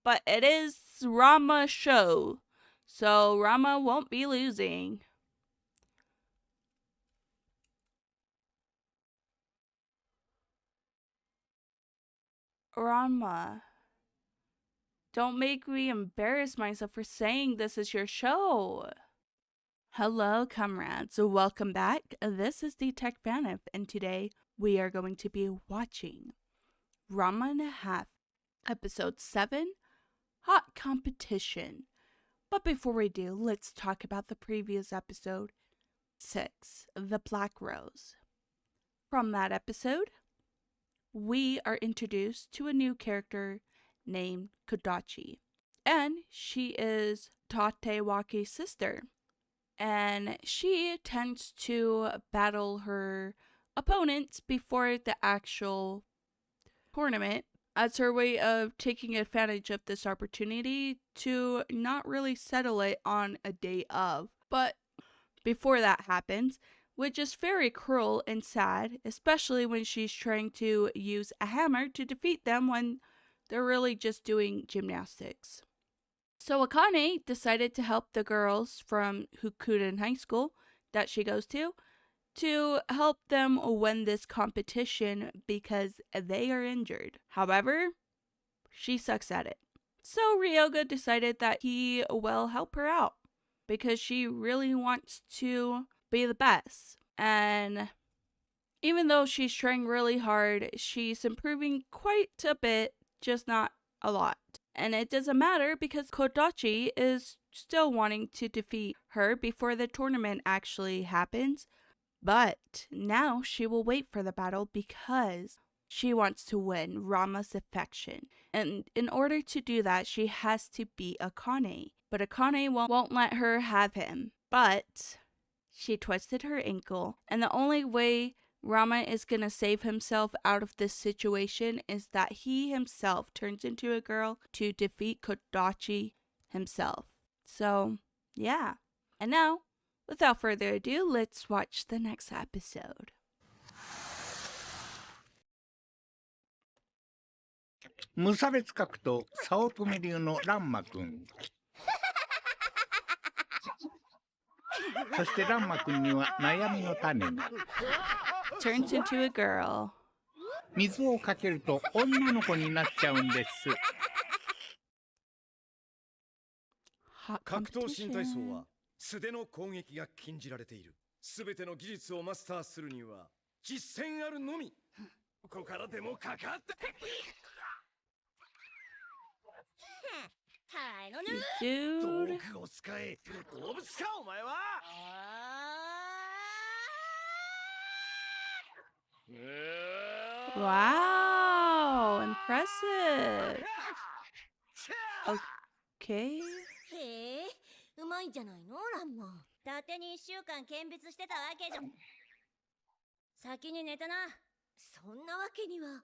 but it is Ranma show, so Ranma won't be losing. Ranma, don't make me embarrass myself for saying this is your show. Hello, comrades. Welcome back. This is the Tech Banif, and today we are going to be watching Ranma and a Half, Episode 7, Hot Competition. But before we do, let's talk about the previous episode, 6, The Black Rose. From that episode, we are introduced to a new character named Kodachi, and she is Tatewaki's sister. And she tends to battle her opponents before the actual tournament as her way of taking advantage of this opportunity to not really settle it on a day of. But before that happens, which is very cruel and sad, especially when she's trying to use a hammer to defeat them when they're really just doing gymnastics. So Akane decided to help the girls from Hukuden High School that she goes to help them win this competition because they are injured. However, she sucks at it. So Ryoga decided that he will help her out because she really wants to be the best. And even though she's trying really hard, she's improving quite a bit, just not a lot. And it doesn't matter because Kodachi is still wanting to defeat her before the tournament actually happens. But now she will wait for the battle because she wants to win Rama's affection. And in order to do that, she has to beat Akane. But Akane won't let her have him. But she twisted her ankle. And the only way Rama is going to save himself out of this situation is that he himself turns into a girl to defeat Kodachi himself. So, yeah. And now, without further ado, let's watch the next episode. 無差別格闘早乙女流のランマくん。そしてランマくんには悩みの種が。Turns into a girl. 水をかけると女の子になっちゃうんです。格闘新体操は素手の攻撃が禁じられている。すべての技術をマスターするには実践あるのみ。ここからでもかかって。道 Dude. 具を使え。動物かお前は。Wow, impressive. Okay. へえ、うまいんじゃないのランマ。伊達に1週間見物してたわけじゃ。先に寝たな。そんなわけには。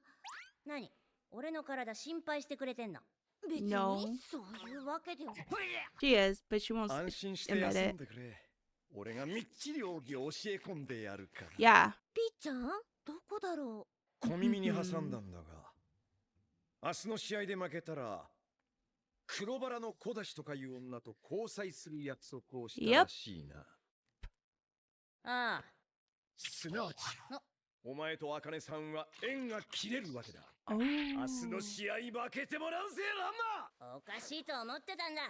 何？俺の体心配してくれてんの？別にそういうわけでは。She is, but she won't 安心して休んでくれ。俺がみっちり奥義を教え込んでやるから。Yeah. ピーちゃん、どこだろう。小耳に挟んだんだが、明日の試合で負けたら。黒バラの小出しとかいう女と交際する約束をしたらしいな。ああ。すなわち、お前と茜さんは縁が切れるわけだ。Oh. 明日の試合負けてもらうぜ、ランマ。おかしいと思ってたんだ。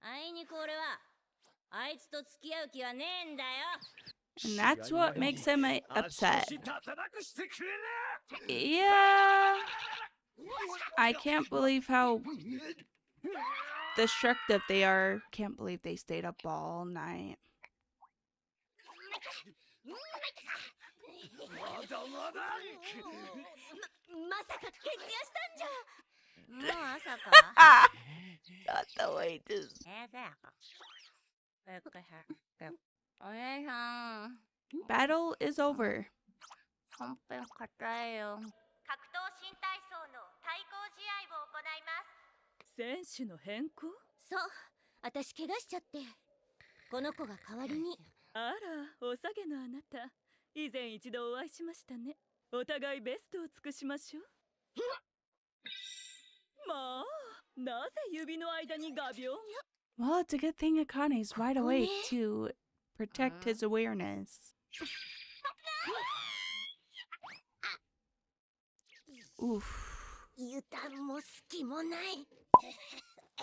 あいにく俺は、あいつと付き合う気はねえんだよ。And that's what makes him upset. Yeah. I can't believe how destructive they are. Can't believe they stayed up all night. まさか徹夜したんじゃ。もう朝か。Not the way to. お姉さん。Battle is over. 本編硬いよ。格闘新体操の対抗試合を行います。選手の変更？そう、私怪我しちゃって。この子が代わりに。あら、お下げのあなた、以前一度お会いしましたね。お互いベストを尽くしましょう。もう、なぜ指の間に画鋲が？ Well, it's a good thing Akane's wide awake to protect his awareness. Oof. 油断も隙もない。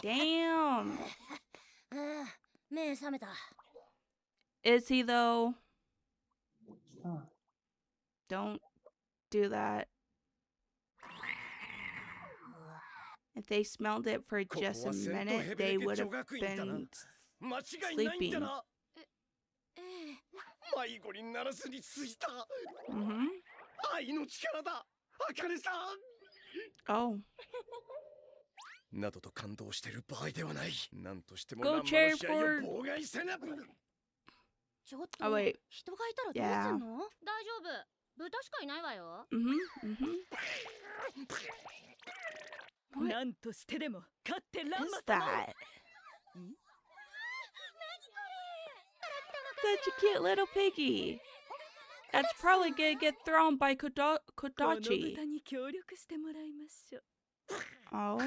Damn. ああ、目覚めた。 Is he though? Don't do that. If they smelled it for just a minute, they would have been sleeping. 迷子にならずについた。 Mm-hmm. 愛の力だ、茜さん。 Oh. などと感動している場合ではない。なんとしても Go ランマの cheer 試合を for... 妨害せな。ちょっと、 Oh, wait. 人がいたらどうすんの？大丈夫。豚しかいないわよ。 Mm-hmm. Mm-hmm. なんとしてでも勝ってラン What's マ様を。 that? Such a cute little piggy. That's probably gonna get thrown by この Kodachi. 豚に協力してもらいましょう。 Oh.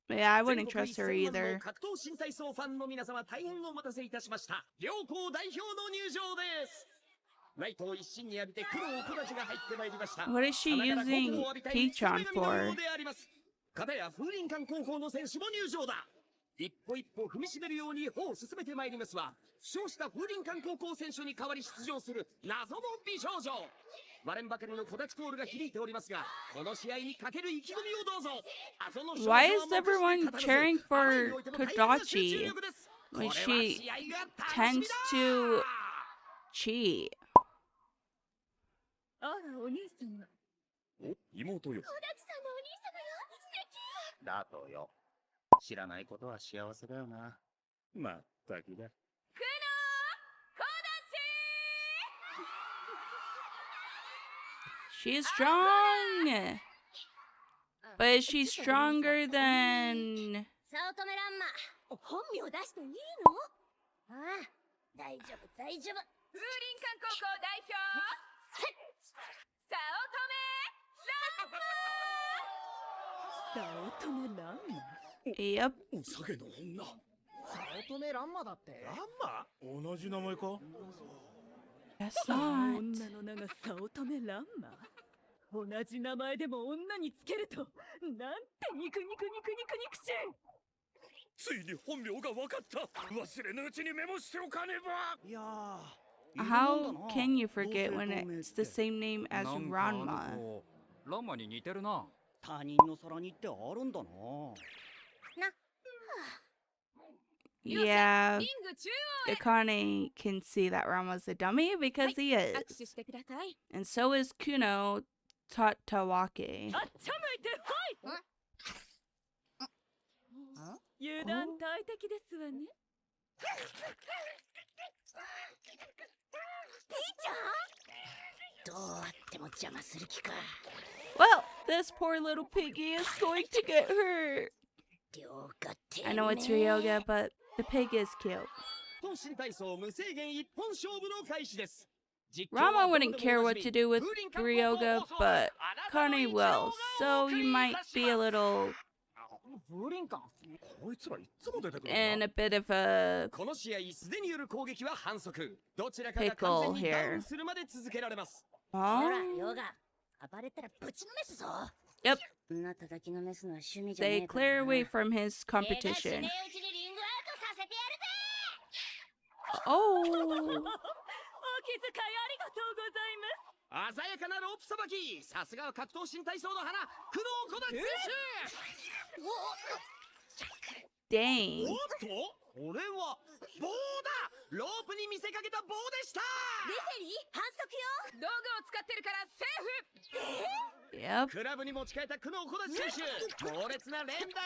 Yeah, I wouldn't trust her either. 格闘新体操ファンの皆様、大変お待たせいたしました。両校代表の入場です。ライトを一心に浴びて黒を小立ちが入ってまいりました。 What is she using peach on for? 片や風林館高校の選手も入場だ。一歩一歩踏みしめるように歩を進めてまいりますわ。負傷した風林館高校選手に代わり出場する謎の美少女。割れんばかりの小立ちコールが響いておりますが、この試合にかける意気込みをどうぞ。 Why is everyone cheering for Kodachi when she tends to cheat? あら、お兄様。お、妹よ。小立さんのお兄様よ。素敵。だとよ。知らないことは幸せだよな。まったくだ。She's strong! But is she stronger than... 早乙女ランマ、本名出していいの？ああ、大丈夫大丈夫。風林館高校代表早乙女ランマ。早乙女ランマ。 Yep. お下げの女。早乙女ランマだって。ランマ？同じ名前か？ Guess その not. 女の名が早乙女ランマ。同じ名前でも女につけると、なんて肉肉しい。ついに本名が分かった。忘れぬうちにメモしておかねば。いやー。 How can you forget when it's the same name as Ranma? ランマに似てるな。他人の皿にってあるんだな。 Yeah, リング中 Akane can see that Ranma's a dummy because he 央へ握 is. 手してください。 And so is Kuno Tatawake. あっちゃ向いてはい。油断大敵ですわね。どうあっても邪魔する気か。 Well, this poor little piggy is going to get hurt. 了解って。 I know it's Ryoga, but the pig is cute. 新体操無制限一本勝負の開始です。 Rama wouldn't care what to do with Ryoga, but Kane will, so he might be a little 風林館。こいつらいつも出てくる in a bit of a この試合素手による攻撃は反則。どちらかが完全にダウンするまで続けられます。ほら、 huh? ヨガ。暴れたらぶちのめすぞ。 Yep, そんな叩きのめすのは趣味じゃね they えから clear な。 away from his 手がしね competition. えうちにリングアウトさせてやるぜ。 Oh, お気遣いありがとうございます。 鮮やかなロープさばき。さすがは格闘新体操の花、工藤小立選手。 dang. おっと、これは棒だ。ロープに見せかけた棒でした。レフェリー反則よ。道具を使ってるからセーフ。 Yep. クラブに持ち替えた工藤小立選手。猛烈な連打。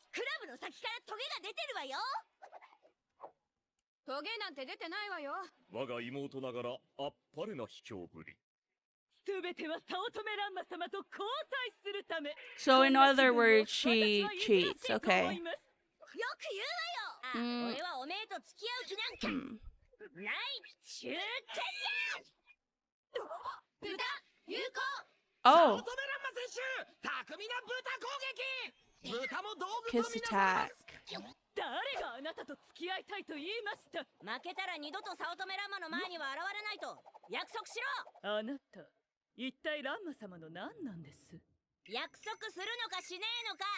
クラブの先からトゲが出てるわよ。トゲなんて出てないわよ。我が妹ながらあっぱれな卑怯ぶり。すべては早乙女ランマ様と交際するため。 So, in other words, she 私は cheats. 忙しいと思 Okay. います。よく言うわよ。あ、俺はおめえと付き合う気なんか Hmm. ないっちゅうてんだ。豚有効。Oh, 早乙女ランマ選手巧みな豚攻撃豚も道具と kiss みなされ attack. ます誰があなたと付き合いたいと言いました。負けたら二度と早乙女ランマの前には現れないと約束しろ。あなた、一体ランマ様の何なんです？約束するのかしねえのか。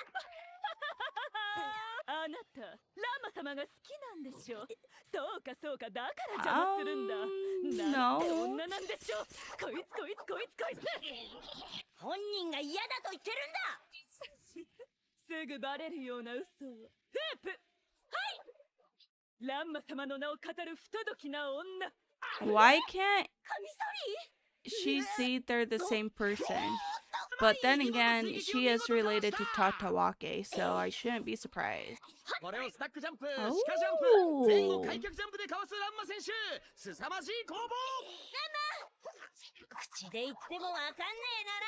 あなた、ランマ様が好きなんでしょ。そうかそうか、だから邪魔するんだ。なんて No. 女なんでしょう。こいつこいつこいつこいつ。本人が嫌だと言ってるんだ。すぐバレるような嘘を。フープ。はい。ランマ様の名を語る不届きな女。 Why can't カミソリ she see they're the same person? But then again, she is related to Tatawake, so I shouldn't be surprised. これをスタックジャンプ、おーシカジャンプ、前後開脚ジャンプでかわすランマ選手、凄まじい攻防。口で言ってもわかんねえなら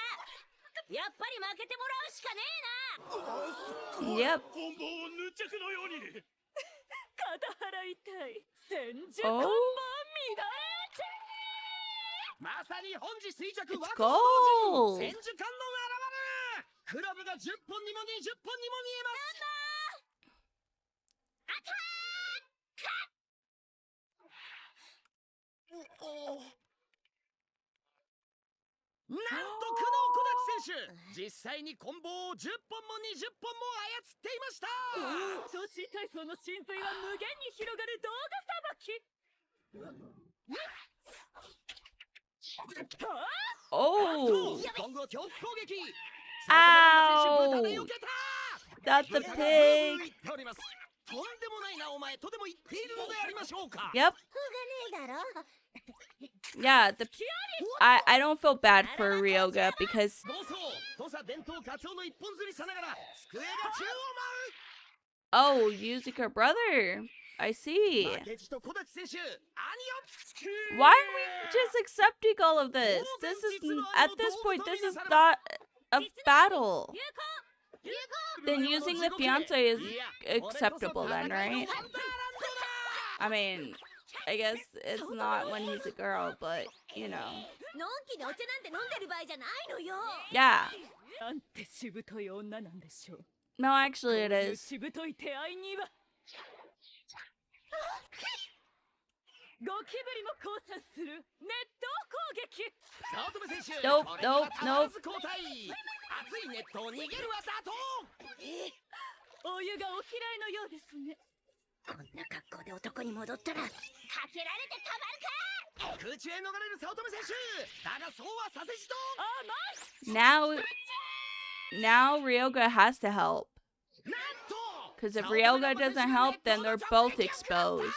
やっぱり負けてもらうしかねえな。 Yep. コンボをヌチャクのように。肩払いたい。千手 Oh. 観音まさに本日垂着 It's 和 gold. 千手観音現る。クラブが10本にも20本にも見えます。なんと久能小立選手、実際にコンボを10本も20本も操っていました。都市体操の神髄は無限に広がる動画さばき。 Oh, 今後恐怖攻撃。 Ow. 豚で避けた。 That's the pig. 言っております。とんでもないなお前とでも言っているのでありましょうか。 Yep. しょうがねえだろ。 Yeah, I don't feel bad for Ryoga because 暴走土佐伝統カツオの一本釣りさながら机が宙を oh, using her brother. I see. 舞う。負けじと小立選手、兄を Why are we just accepting all of this? This is at this point this is not a battle. 有効 Then using the fiance is acceptable then, right? I mean, I guess it's not when he's a girl, but you know. のんきでお茶なんて飲んでる場合じゃないのよ。 Yeah. なんてしぶとい女なんでしょう。 No, actually it こういう is. しぶとい手合いにはゴキブリも降参する熱湯攻撃。早乙女選手、 Nope, これには nope, たまらず交代。熱いネットを逃げるは打倒。お湯がお嫌いのようですね。こんな格好で男に戻ったらかけられてたまるか。空中へ逃れる早乙女選手、だがそうはさせじと。 Now Ryoga has to help. なんと Because if Ryoga doesn't help, then they're both exposed.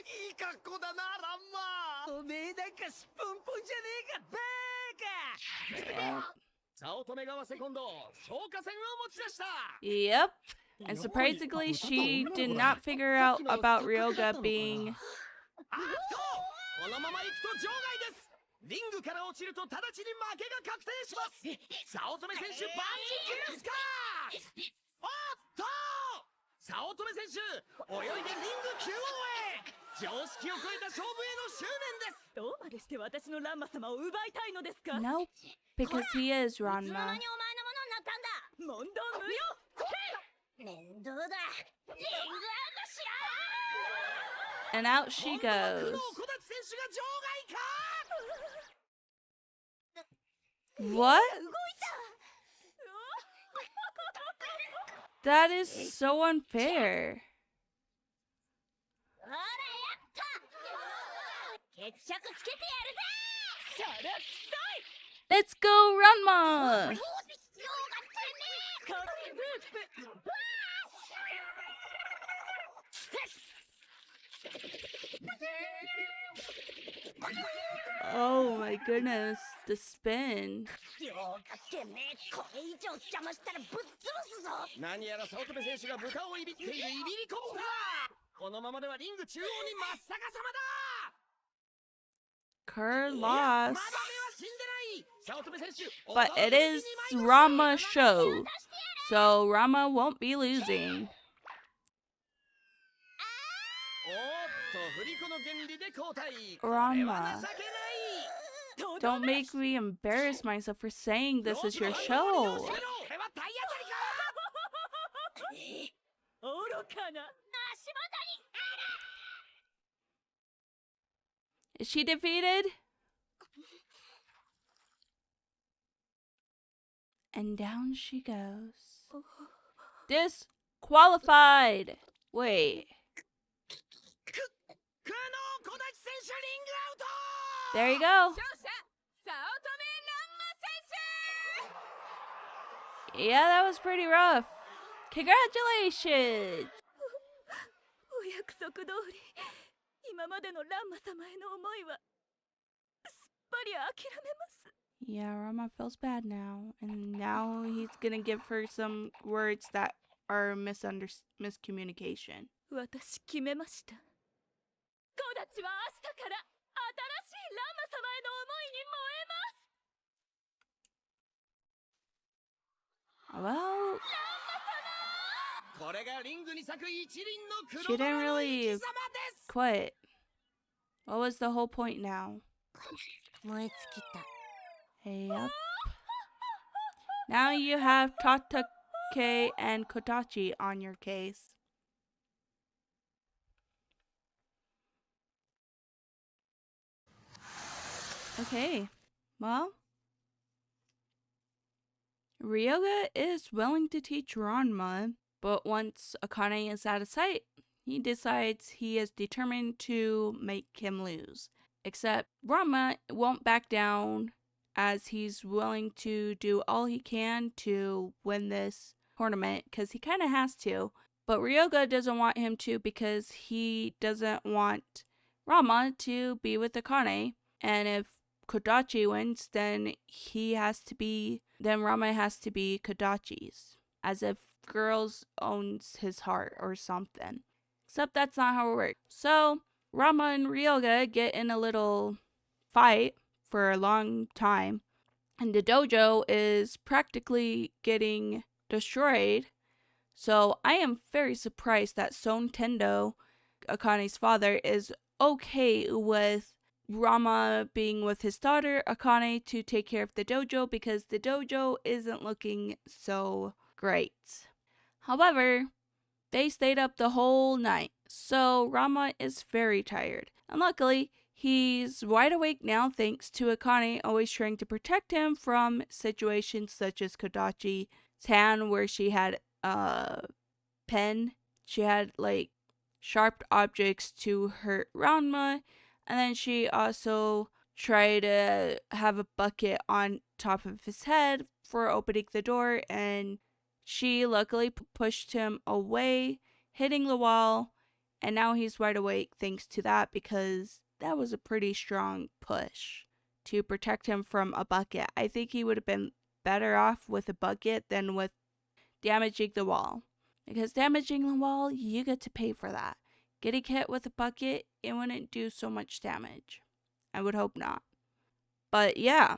いい格好だなランマ。おめえなんかすっぽんぽんじゃねえかバーカ。早乙女側セコンド消火栓を持ち出した。 Yep. And surprisingly, she did not figure out about Ryoga being. あっとこのまま行くと場外です。リングから落ちると直ちに負けが確定します。早乙女選手バンジージュースか。おっと早乙女選手泳いでリング中央へ。常識を超えた勝負への執念です。どうまでして私のランマ様を奪いたいのですか。 Nope. Because he is いつの間にお前のも Ranma. のになったんだ。問答無用。面倒だ。リングアウトしろ。 And out she 今度は goes. 工藤小立選手が場外か。 What? That is so unfair. ほらやった。決着つけてやるぜ。 Let's go, Ranma! カチブープ。 Oh my goodness, the spin. よかてめえこれ以上邪魔したらぶっ潰すぞ。何やら早乙女選手が豚をいびっているいびりコブラ。このままではリング中央に真っ逆さまだ。 Kerr まだ lost. 目は死んでない。早乙女選手 But it is Rama's show, so Rama won't be losing. おっと振り子の原理で交代。これ Ranma. は情けない。Don't make me embarrass myself for saying this is your show. 俺は体当たりか。愚かな。 Is she defeated? And down she goes. Disqualified! Wait. 可能小立選手リングアウト。 There you go. 勝者早乙女蘭馬選手。 Yeah, that was pretty rough. Congratulations! お約束通り、今までのランマ様への思いはすっぱり諦めます。 Yeah, Ranma feels bad now. And now he's gonna give her some words that are miscommunication. 私決めました。コダチは明日から新しいランマ様への思いに燃えます。 Well, これがリングに咲く一輪の she 黒 didn't バラの生 really き様です。 quit. What was the whole point now? 燃え尽きた。 Hey up. Now you have Tatake and Kodachi on your case. Okay, well, Ryoga is willing to teach Ranma, but once Akane is out of sight, he decides he is determined to make him lose. Except Ranma won't back down, as he's willing to do all he can to win this tournament, because he kind of has to. But Ryoga doesn't want him to because he doesn't want Ranma to be with Akane. And if Kodachi wins, then Ranma has to be Kodachi's. As if girls owns his heart or something. Except that's not how it works. So, Ranma and Ryoga get in a little fight for a long time. And the dojo is practically getting destroyed. So I am very surprised that Son Tendo, Akane's father, is okay with Ranma being with his daughter, Akane, to take care of the dojo because the dojo isn't looking so great. However, they stayed up the whole night, so Ranma is very tired. And luckily, he's wide awake now thanks to Akane always trying to protect him from situations such as Kodachi's hand where she had a pen. She had like sharp objects to hurt Ranma, and then she also tried to have a bucket on top of his head for opening the door, and she luckily pushed him away, hitting the wall, and now he's wide awake thanks to that because that was a pretty strong push to protect him from a bucket. I think he would have been better off with a bucket than with damaging the wall. Because damaging the wall, you get to pay for that. Getting hit with a bucket, it wouldn't do so much damage. I would hope not. But yeah.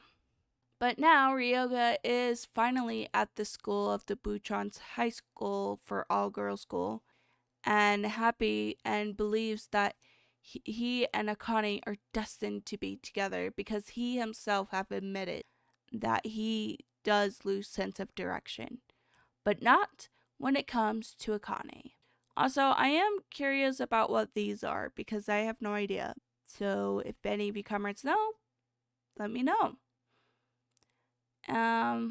But now Ryoga is finally at the school of the Buchon's high school for all girls school and happy and believes that he and Akane are destined to be together because he himself have admitted that he does lose sense of direction. But not when it comes to Akane. Also, I am curious about what these are because I have no idea. So if any of you comrades know, let me know. Now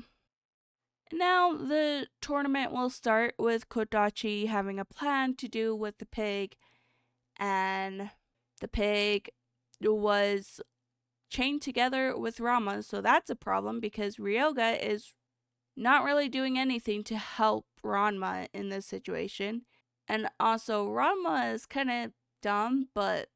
the tournament will start with Kodachi having a plan to do with the pig, and the pig was chained together with Ranma, so that's a problem because Ryoga is not really doing anything to help Ranma in this situation. And also, Ranma is kind of dumb, but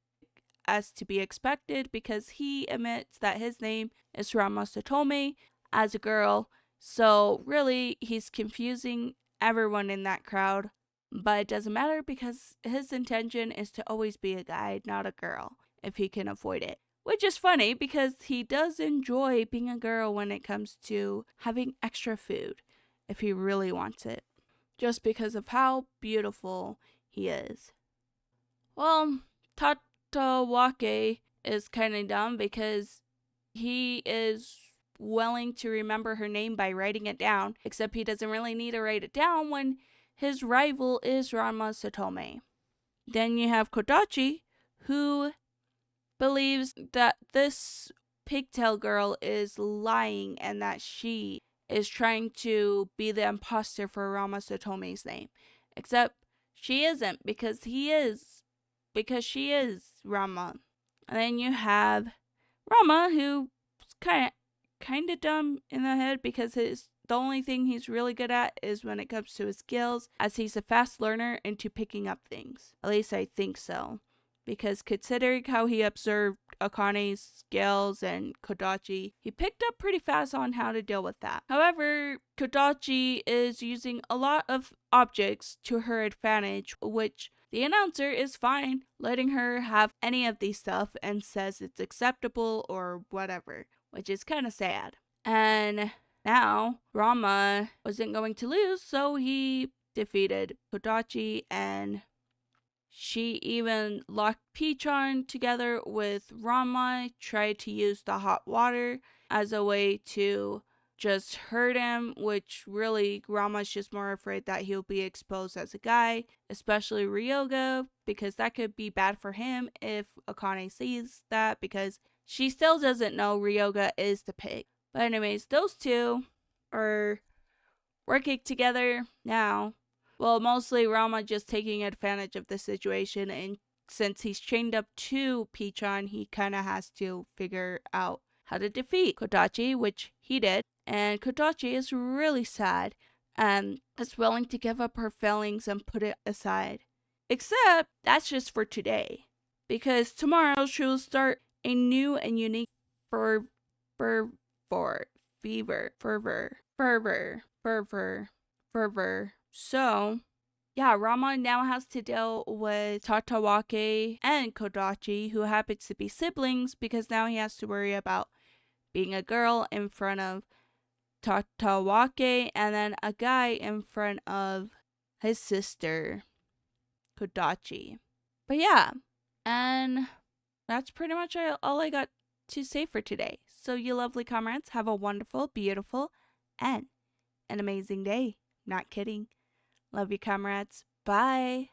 as to be expected because he admits that his name is Ranma Satome as a girl. So really, he's confusing everyone in that crowd. But it doesn't matter because his intention is to always be a guy, not a girl, if he can avoid it. Which is funny because he does enjoy being a girl when it comes to having extra food, if he really wants it. Just because of how beautiful he is. Well, Tatawake is kind of dumb because he is willing to remember her name by writing it down, except he doesn't really need to write it down when his rival is Ranma Satome. Then you have Kodachi, who believes that this pigtail girl is lying and that she is trying to be the imposter for Ranma Satome's name. Except she isn't, because she is Ranma. And then you have Ranma, who's kind of dumb in the head because the only thing he's really good at is when it comes to his skills, as he's a fast learner into picking up things. At least I think so. Because considering how he observed Akane's skills and Kodachi, he picked up pretty fast on how to deal with that. However, Kodachi is using a lot of objects to her advantage, which the announcer is fine letting her have any of these stuff and says it's acceptable or whatever, which is kind of sad. And now Ranma wasn't going to lose, so he defeated Kodachi, and she even locked Pichon together with Ranma, tried to use the hot water as a way to just hurt him, which really Ranma's just more afraid that he'll be exposed as a guy, especially Ryoga, because that could be bad for him if Akane sees that, because she still doesn't know Ryoga is the pig. But anyways, those two are working together now. Well, mostly Ranma just taking advantage of the situation, and since he's chained up to Pichon, he kind of has to figure out how to defeat Kodachi, which he did. And Kodachi is really sad and is willing to give up her feelings and put it aside. Except that's just for today, because tomorrow she'll start a new and unique fervor. So, yeah, Ranma now has to deal with Tatawake and Kodachi, who happens to be siblings, because now he has to worry about being a girl in front of Tatawake and then a guy in front of his sister, Kodachi. But yeah, and that's pretty much all I got to say for today. So, you lovely comrades, have a wonderful, beautiful, and an amazing day. Not kidding. Love you, comrades. Bye.